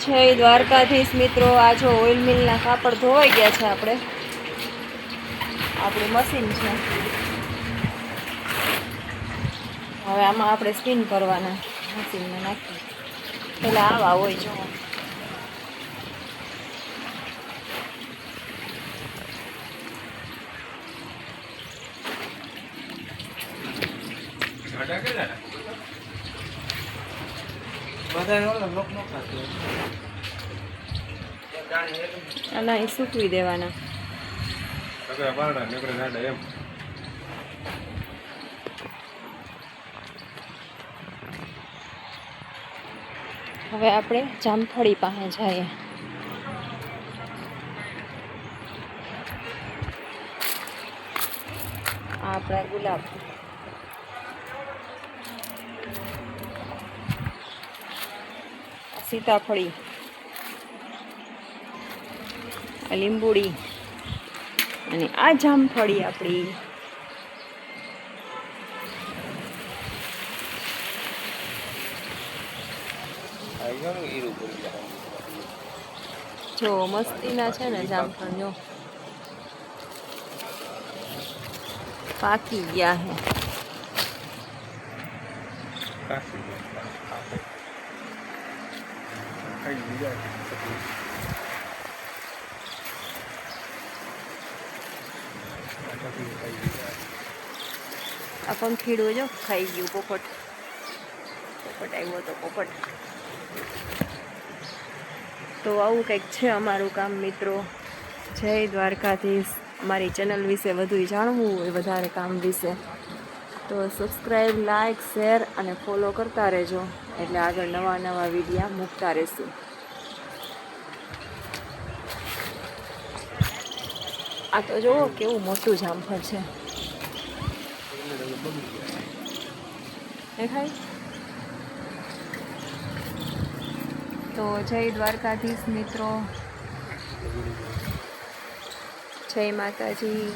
જય દ્વારકાધીશ મિત્રો, આ જો ઓઇલ મિલના કાપડ ધોવાઈ ગયા છે. આપણું મશીન છે. હવે આમાં આપણે સ્પિન કરવાના, મશીનમાં નાખી પેલા આવા હોય જો. અને અહીં સૂકવી દેવાના. હવે આપણે જામફળી પાસે જઈએ. આ આપણા ગુલાબ, સીતાફળી, લીંબુડી અને આ જામફળી આપણી. જો મસ્તીના છે ને જામફળ, જો પાકી ગયા હે. આ પંખીડું જો ખાઈ ગયું. પોપટ આવ્યો તો પોપટ. તો આવું કંઈક છે અમારું કામ મિત્રો. જય દ્વારકાધીશ. અમારી ચેનલ વિશે વધુ જાણવું હોય, વધારે કામ વિશે, તો સબસ્ક્રાઈબ, લાઈક, શેર અને ફોલો કરતા રહેજો, એટલે આગળ નવા નવા વિડીયા મૂકતા રહેશું. આ તો જુઓ કેવું મોટું જામફળ છે. દેખાય? તો જય દ્વારકાધીશ મિત્રો, જય માતાજી.